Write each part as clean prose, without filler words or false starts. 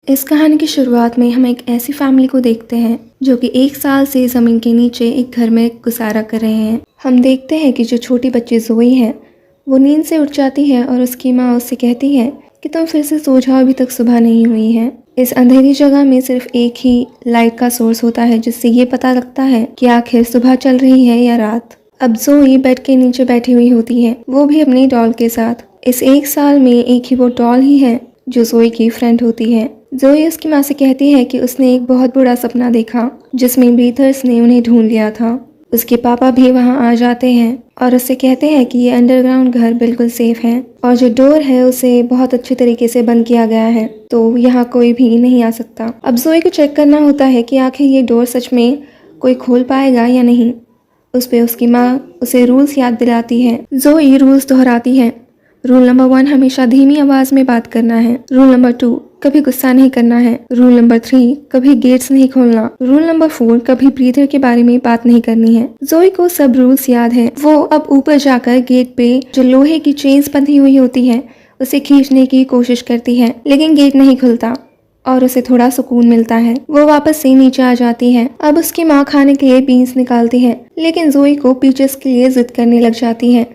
इस कहानी की शुरुआत में हम एक ऐसी फैमिली को देखते हैं जो कि 1 साल से ज़मीन के नीचे एक घर में गुजारा कर रहे हैं। हम देखते हैं कि जो छोटी बच्ची ज़ोई है वो नींद से उठ जाती है और उसकी माँ उससे कहती है कि तुम फिर से सो जाओ, अभी तक सुबह नहीं हुई है। इस अंधेरी जगह में सिर्फ एक ही लाइट का सोर्स होता है जिससे ये पता लगता है कि आखिर सुबह चल रही है या रात। अब ज़ोई बेड के नीचे बैठी हुई होती है, वो भी अपनी डॉल के साथ। इस 1 साल में एक ही वो डॉल ही है जो ज़ोई की फ्रेंड होती है। ज़ोई उसकी माँ से कहती है कि उसने एक बहुत बुरा सपना देखा जिसमें ब्रीथर्स ने उन्हें ढूंढ लिया था। उसके पापा भी वहाँ आ जाते हैं और उससे कहते हैं कि ये अंडरग्राउंड घर बिल्कुल सेफ है और जो डोर है उसे बहुत अच्छे तरीके से बंद किया गया है, तो यहाँ कोई भी नहीं आ सकता। अब ज़ोई को चेक करना होता है कि आखिर ये डोर सच में कोई खोल पाएगा या नहीं। उस पे उसकी माँ उसे रूल्स याद दिलाती है। ज़ोई रूल्स दोहराती है। रूल नंबर 1, हमेशा धीमी आवाज में बात करना है। रूल नंबर 2, कभी गुस्सा नहीं करना है। रूल नंबर 3, कभी गेट्स नहीं खोलना। रूल नंबर 4, कभी ब्रीथर के बारे में बात नहीं करनी है। ज़ोई को सब रूल्स याद है। वो अब ऊपर जाकर गेट पे जो लोहे की चेन्स बंधी हुई होती है उसे खींचने की कोशिश करती है, लेकिन गेट नहीं खुलता और उसे थोड़ा सुकून मिलता है। वो वापस से नीचे आ जाती है। अब उसकी माँ खाने के लिए बीन्स निकालती है, लेकिन ज़ोई को पीचेस के लिए जिद करने लग जाती है,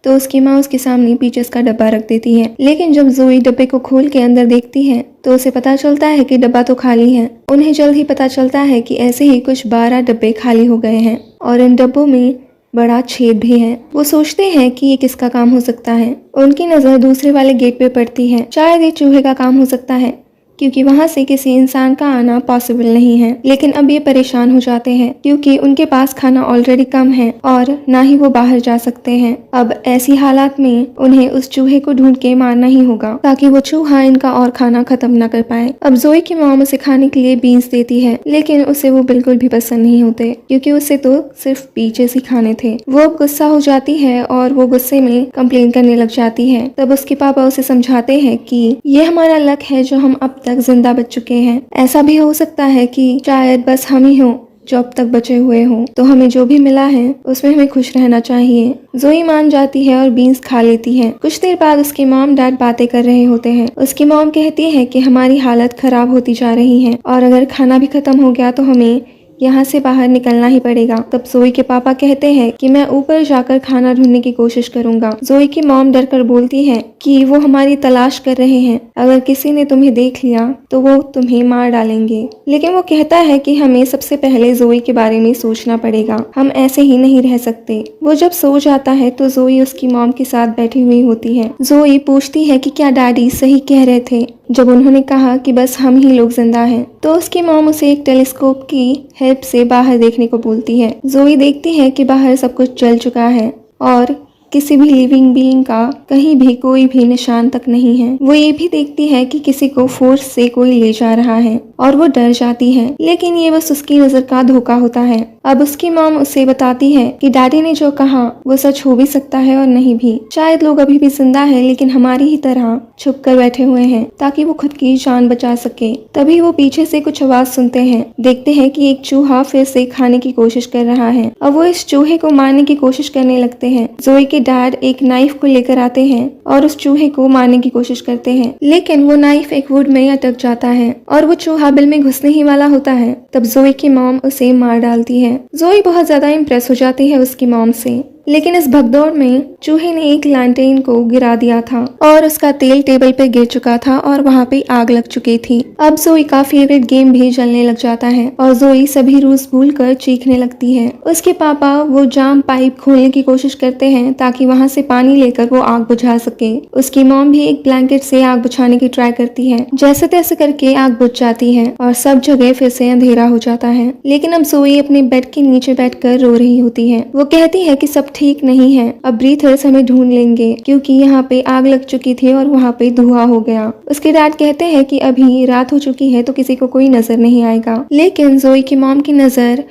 तो उसकी माँ उसके सामने पीचेस का डब्बा रख देती है। लेकिन जब ज़ोई डब्बे को खोल के अंदर देखती है तो उसे पता चलता है कि डब्बा तो खाली है। उन्हें जल्द ही पता चलता है कि ऐसे ही कुछ 12 डब्बे खाली हो गए हैं और इन डब्बों में बड़ा छेद भी है। वो सोचते हैं कि ये किसका काम हो सकता है। उनकी नज़र दूसरे वाले गेट पे पड़ती है। शायद ये चूहे का काम हो सकता है क्योंकि वहां से किसी इंसान का आना पॉसिबल नहीं है। लेकिन अब ये परेशान हो जाते हैं क्योंकि उनके पास खाना ऑलरेडी कम है और ना ही वो बाहर जा सकते हैं। अब ऐसी हालात में उन्हें उस चूहे को ढूंढ के मारना ही होगा ताकि वो चूहा इनका और खाना खत्म न कर पाए। अब ज़ोई की मॉम उसे खाने के लिए बीन्स देती है, लेकिन उसे वो बिल्कुल भी पसंद नहीं होते क्योंकि उसे तो सिर्फ पीचेस ही खाने थे। वो अब गुस्सा हो जाती है और वो गुस्से में कंप्लेन करने लग जाती है। तब उसके पापा उसे समझाते हैं कि ये हमारा लक है जो हम अब तक जिंदा बच चुके हैं। ऐसा भी हो सकता है कि शायद बस हम ही हों जो अब तक बचे हुए हों, तो हमें जो भी मिला है उसमें हमें खुश रहना चाहिए। ज़ोई मान जाती है और बीन्स खा लेती है। कुछ देर बाद उसके मॉम डैड बातें कर रहे होते हैं। उसकी मॉम कहती है कि हमारी हालत खराब होती जा रही है और अगर खाना भी खत्म हो गया तो हमें यहाँ से बाहर निकलना ही पड़ेगा। तब ज़ोई के पापा कहते हैं कि मैं ऊपर जाकर खाना ढूंढने की कोशिश करूंगा। ज़ोई की मॉम डर कर बोलती है कि वो हमारी तलाश कर रहे हैं, अगर किसी ने तुम्हें देख लिया तो वो तुम्हें मार डालेंगे। लेकिन वो कहता है कि हमें सबसे पहले ज़ोई के बारे में सोचना पड़ेगा, हम ऐसे ही नहीं रह सकते। वो जब सो जाता है तो ज़ोई उसकी मॉम के साथ बैठी हुई होती है। ज़ोई पूछती है कि क्या डैडी सही कह रहे थे जब उन्होंने कहा कि बस हम ही लोग जिंदा हैं। तो उसकी मॉम उसे एक टेलीस्कोप की हेल्प से बाहर देखने को बोलती है। ज़ोई देखती है कि बाहर सब कुछ जल चुका है और किसी भी लिविंग बीइंग का कहीं भी कोई भी निशान तक नहीं है। वो ये भी देखती है कि किसी को फोर्स से कोई ले जा रहा है और वो डर जाती है, लेकिन ये बस उसकी नजर का धोखा होता है। अब उसकी मॉम उसे बताती है कि डैडी ने जो कहा वो सच हो भी सकता है और नहीं भी। शायद लोग अभी भी जिंदा है लेकिन हमारी ही तरह छुप कर बैठे हुए हैं ताकि वो खुद की जान बचा सके। तभी वो पीछे से कुछ आवाज सुनते हैं। देखते हैं कि एक चूहा फिर से खाने की कोशिश कर रहा है। अब वो इस चूहे को मारने की कोशिश करने लगते हैं। ज़ोई के डैड एक नाइफ को लेकर आते हैं और उस चूहे को मारने की कोशिश करते हैं, लेकिन वो नाइफ एक वुड में अटक जाता है और वो चूहा बिल में घुसने ही वाला होता है। तब ज़ोई की मॉम उसे मार डालती है। ज़ोई बहुत ज्यादा इम्प्रेस हो जाती है उसकी मॉम से, लेकिन इस भगदौड़ में चूहे ने एक लैंटेन को गिरा दिया था और उसका तेल टेबल पे गिर चुका था और वहाँ पे आग लग चुकी थी। अब ज़ोई का फेवरेट गेम भी जलने लग जाता है और ज़ोई सभी रूल्स भूलकर चीखने लगती है। उसके पापा वो जाम पाइप खोलने की कोशिश करते हैं ताकि वहाँ से पानी लेकर वो आग बुझा सके। उसकी मॉम भी एक ब्लैंकेट से आग बुझाने की ट्राई करती है। जैसे तैसे करके आग बुझ जाती है और सब जगह फिर से अंधेरा हो जाता है। लेकिन अब ज़ोई अपने बेड के नीचे बैठकर रो रही होती है। वो कहती है कि सब ठीक नहीं है, अब ब्रीथर्स हमें ढूंढ लेंगे क्योंकि यहाँ पे आग लग चुकी थी और वहाँ पे धुआं हो गया। उसके डैड कहते हैं कि अभी रात हो चुकी है तो किसी को कोई नजर नहीं आएगा। लेकिन ज़ोई की मॉम की नजर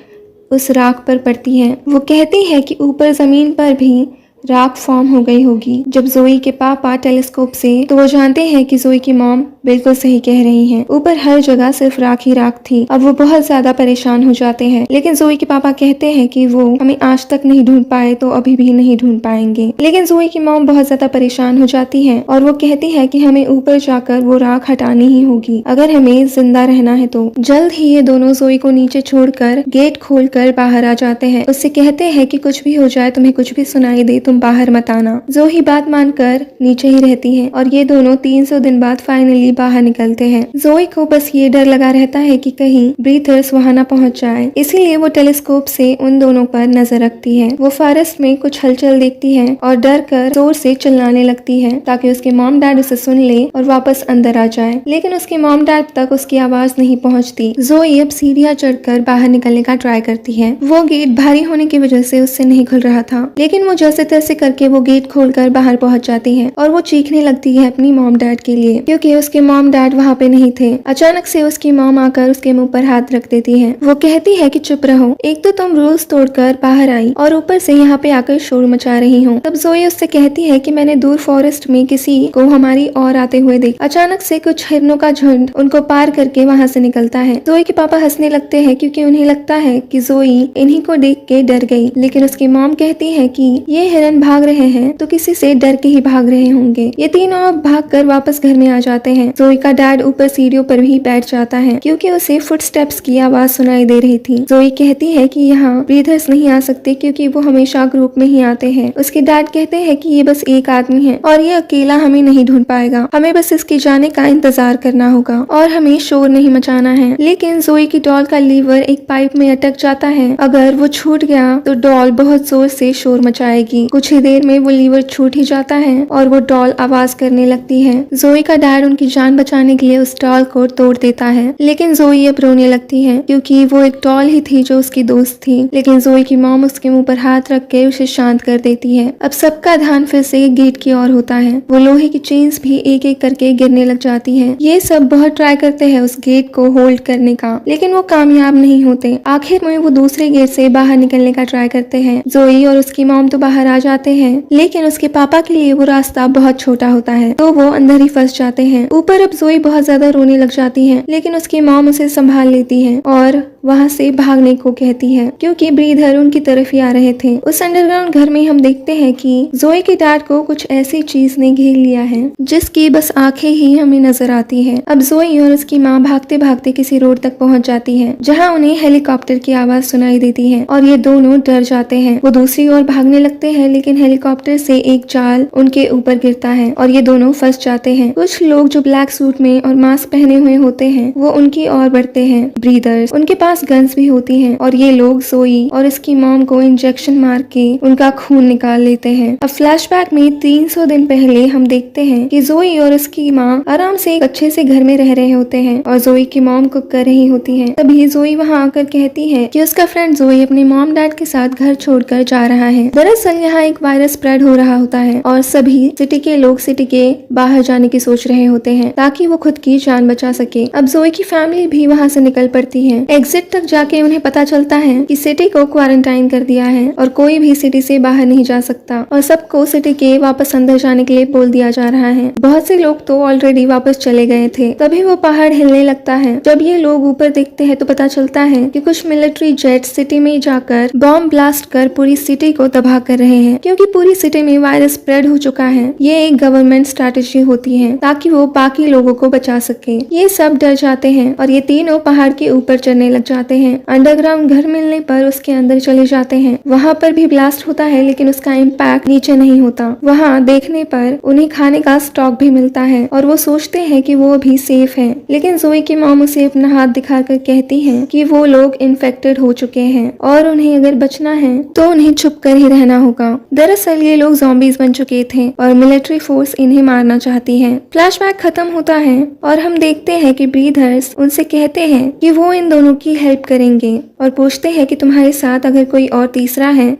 उस राख पर पड़ती है। वो कहती है कि ऊपर जमीन पर भी राख फॉर्म हो गई होगी। जब जोई के पापा टेलीस्कोप से तो वो जानते हैं कि जोई की मॉम बिल्कुल सही कह रही हैं। ऊपर हर जगह सिर्फ राख ही राख थी। अब वो बहुत ज्यादा परेशान हो जाते हैं, लेकिन जोई के पापा कहते हैं कि वो हमें आज तक नहीं ढूंढ पाए तो अभी भी नहीं ढूंढ पाएंगे। लेकिन जोई की मॉम बहुत ज्यादा परेशान हो जाती है और वो कहती है कि हमें ऊपर जाकर वो राख हटानी ही होगी अगर हमें जिंदा रहना है तो। जल्द ही ये दोनों जोई को नीचे छोड़कर गेट खोलकर बाहर आ जाते हैं। उससे कहते हैं कि कुछ भी हो जाए, तुम्हें कुछ भी सुनाई दे, तुम बाहर मत आना। जोई बात मानकर नीचे ही रहती है और ये दोनों 300 दिन बाद फाइनली बाहर निकलते हैं। जोई को बस ये डर लगा रहता है कि कहीं ब्रीथर्स वहां न पहुंच जाए, इसीलिए वो टेलीस्कोप से उन दोनों पर नजर रखती है। वो फॉरेस्ट में कुछ हलचल देखती है और डर कर जोर से चिल्लाने लगती है ताकि उसके मॉम डैड उसे सुन ले और वापस अंदर आ जाए, लेकिन उसके मॉम डैड तक उसकी आवाज नहीं पहुंचती। जोई अब सीढ़ियां चढ़कर बाहर निकलने का ट्राई करती है। वो गेट भारी होने की वजह से उससे नहीं खुल रहा था, लेकिन वो जैसे तैसे करके वो गेट खोलकर बाहर पहुंच जाती है और वो चीखने लगती है अपनी मॉम डैड के लिए, क्योंकि उसके मॉम डैड वहाँ पे नहीं थे। अचानक से उसकी मॉम आकर उसके मुंह पर हाथ रख देती है। वो कहती है कि चुप रहो, एक तो तुम रूल्स तोड़कर बाहर आई और ऊपर से यहाँ पे आकर शोर मचा रही हो। तब जोई उससे कहती है कि मैंने दूर फॉरेस्ट में किसी को हमारी ओर आते हुए देखा। अचानक से कुछ हिरणों का झुंड उनको पार करके वहाँ से निकलता है। जोई के पापा हंसने लगते हैं क्योंकि उन्हें लगता है कि जोई इन्हीं को देख के डर गई, लेकिन उसकी मॉम कहती है कि ये हिरन भाग रहे हैं तो किसी से डर के ही भाग रहे होंगे। ये तीनों अब भागकर वापस घर में आ जाते हैं। जोई का डैड ऊपर सीढ़ियों पर भी बैठ जाता है क्योंकि उसे फुटस्टेप्स की आवाज सुनाई दे रही थी। जोई कहती है कि यहाँ ब्रीथर्स नहीं आ सकते क्योंकि वो हमेशा ग्रुप में ही आते हैं। उसके डैड कहते हैं कि ये बस एक आदमी है और ये अकेला हमें नहीं ढूंढ पाएगा, हमें बस इसके जाने का इंतजार करना होगा और हमें शोर नहीं मचाना है। लेकिन जोई की डॉल का लीवर एक पाइप में अटक जाता है, अगर वो छूट गया तो डॉल बहुत जोर से शोर मचाएगी। कुछ ही देर में वो लीवर छूट ही जाता है और वो डॉल आवाज करने लगती है। जोई का डैड उनकी जान बचाने के लिए उस डॉल को तोड़ देता है, लेकिन जोई अब रोने लगती है क्योंकि वो एक डॉल ही थी जो उसकी दोस्त थी। लेकिन जोई की मॉम उसके मुंह पर हाथ रख के उसे शांत कर देती है। अब सबका ध्यान फिर से गेट की ओर होता है। वो लोहे की चेन्स भी एक एक करके गिरने लग जाती हैं। ये सब बहुत ट्राई करते हैं उस गेट को होल्ड करने का, लेकिन वो कामयाब नहीं होते। आखिर में वो दूसरे गेट से बाहर निकलने का ट्राई करते हैं। जोई और उसकी मॉम तो बाहर आ जाते हैं, लेकिन उसके पापा के लिए वो रास्ता बहुत छोटा होता है तो वो अंदर ही फंस जाते हैं। ऊपर अब जोई बहुत ज्यादा रोने लग जाती है, लेकिन उसकी मॉम उसे संभाल लेती है और वहाँ से भागने को कहती है क्योंकि ब्रीथर उनकी तरफ ही आ रहे थे। उस अंडरग्राउंड घर में हम देखते हैं कि जोई के डैड को कुछ ऐसी चीज ने घेर लिया है जिसकी बस आंखें ही हमें नजर आती है। अब जोई और उसकी माँ भागते भागते किसी रोड तक पहुँच जाती है जहाँ उन्हें हेलीकॉप्टर की आवाज सुनाई देती है और ये दोनों डर जाते हैं। वो दूसरी ओर भागने लगते हैं, लेकिन हेलीकॉप्टर से एक जाल उनके ऊपर गिरता है और ये दोनों फंस जाते हैं। कुछ लोग जो ब्लैक सूट में और मास्क पहने हुए होते हैं वो उनकी ओर बढ़ते हैं। ब्रीदर्स, उनके पास गन्स भी होती हैं और ये लोग जोई और इसकी मॉम को इंजेक्शन मार के उनका खून निकाल लेते हैं। अब फ्लैशबैक में 300 दिन पहले हम देखते हैं कि जोई और उसकी माँ आराम से एक अच्छे से घर में रह रहे होते हैं और जोई की मॉम कुक कर रही होती है। तभी जोई वहाँ आकर कहती है कि उसका फ्रेंड जोई अपने मॉम डैड के साथ घर छोड़कर जा रहा है। दरअसल यहाँ एक वायरस स्प्रेड हो रहा होता है और सभी सिटी के लोग सिटी के बाहर जाने की सोच रहे होते हैं ताकि वो खुद की जान बचा सके। अब जोई की फैमिली भी वहाँ से निकल पड़ती है। एग्जिट तक जाके उन्हें पता चलता है कि सिटी को क्वारंटाइन कर दिया है और कोई भी सिटी से बाहर नहीं जा सकता और सबको सिटी के वापस अंदर जाने के लिए बोल दिया जा रहा है। बहुत से लोग तो ऑलरेडी वापस चले गए थे। तभी वो पहाड़ हिलने लगता है। जब ये लोग ऊपर देखते हैं तो पता चलता है कि कुछ मिलिट्री जेट सिटी में जाकर बॉम्ब ब्लास्ट कर पूरी सिटी को तबाह कर रहे हैं क्योंकि पूरी सिटी में वायरस स्प्रेड हो चुका है। ये एक गवर्नमेंट स्ट्रैटेजी होती है ताकि वो बाकी लोगों को बचा सके। ये सब डर जाते हैं और ये तीनों पहाड़ के ऊपर चढ़ने लग जाते हैं। अंडरग्राउंड घर मिलने पर उसके अंदर चले जाते हैं। वहाँ पर भी ब्लास्ट होता है, लेकिन उसका इम्पैक्ट नीचे नहीं होता। वहाँ देखने पर उन्हें खाने का स्टॉक भी मिलता है और वो सोचते हैं कि वो अभी सेफ है। लेकिन जोई की मॉम उसे अपना हाथ दिखाकर कहती है कि वो लोग इन्फेक्टेड हो चुके हैं और उन्हें अगर बचना है तो उन्हें छुप कर ही रहना होगा। दरअसल ये लोग ज़ॉम्बीज बन चुके थे और मिलिट्री फोर्स इन्हें मारना चाहती है। फ्लैशबैक खत्म होता है और हम देखते हैं कि ब्रीथर्स उनसे कहते हैं कि वो इन दोनों की हेल्प करेंगे और पूछते हैं कि तुम्हारे साथ अगर कोई और तीसरा है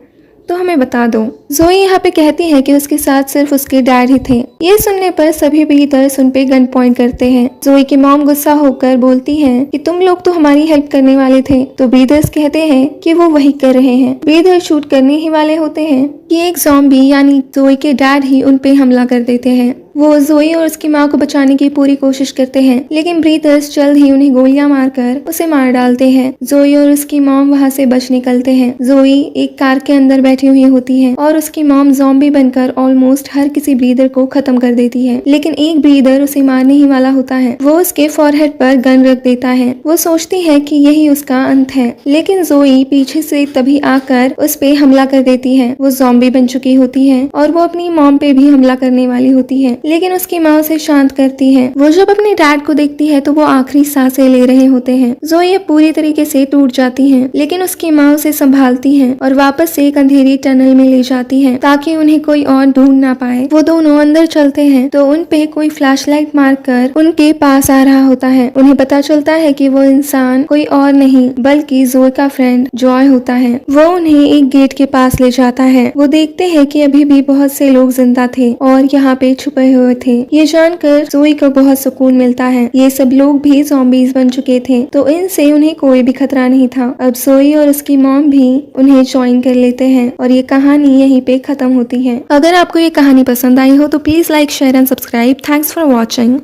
तो हमें बता दो। जोई यहाँ पे कहती है कि उसके साथ सिर्फ उसके डैड ही थे। ये सुनने पर सभी ब्रीथर्स उन पे गन पॉइंट करते हैं। जोई की मॉम गुस्सा होकर बोलती है कि तुम लोग तो हमारी हेल्प करने वाले थे। तो ब्रीथर्स कहते हैं कि वो वही कर रहे हैं। ब्रीथर्स शूट करने ही वाले होते हैं कि एक ज़ॉम्बी यानी जोई के डैड ही उन पे हमला कर देते हैं। वो जोई और उसकी माँ को बचाने की पूरी कोशिश करते हैं, लेकिन ब्रीदर्स जल्द ही उन्हें गोलियां मारकर उसे मार डालते हैं। जोई और उसकी मॉम वहाँ से बच निकलते हैं। जोई एक कार के अंदर बैठी हुई होती है और उसकी मॉम ज़ॉम्बी बनकर ऑलमोस्ट हर किसी ब्रीदर को खत्म कर देती है, लेकिन एक ब्रीदर उसे मारने ही वाला होता है। वो उसके फॉरहेड पर गन रख देता है। वो सोचती है कि यही उसका अंत है, लेकिन जोई पीछे से तभी आकर उस पे हमला कर देती है। वो ज़ॉम्बी बन चुकी होती है और वो अपनी मॉम पे भी हमला करने वाली होती है, लेकिन उसकी माँ उसे शांत करती है। वो जब अपने डैड को देखती है तो वो आखिरी सांसें ले रहे होते हैं। जोई पूरी तरीके से टूट जाती है, लेकिन उसकी माँ उसे संभालती है और वापस से एक अंधेरी टनल में ले जाती है ताकि उन्हें कोई और ढूंढ ना पाए। वो दोनों अंदर चलते हैं तो उन पे कोई फ्लैशलाइट मारकर उनके पास आ रहा होता है। उन्हें पता चलता है कि वो इंसान कोई और नहीं बल्कि जोई का फ्रेंड जॉय होता है। वो उन्हें एक गेट के पास ले जाता है। वो देखते हैं कि अभी भी बहुत से लोग जिंदा थे और यहाँ पे छुपे हुए थे। ये जानकर जोई को बहुत सुकून मिलता है। ये सब लोग भी ज़ॉम्बीज बन चुके थे, तो इनसे उन्हें कोई भी खतरा नहीं था। अब जोई और उसकी मॉम भी उन्हें ज्वाइन कर लेते हैं और ये कहानी यहीं पे खत्म होती है। अगर आपको ये कहानी पसंद आई हो तो please like, share and subscribe. Thanks for watching.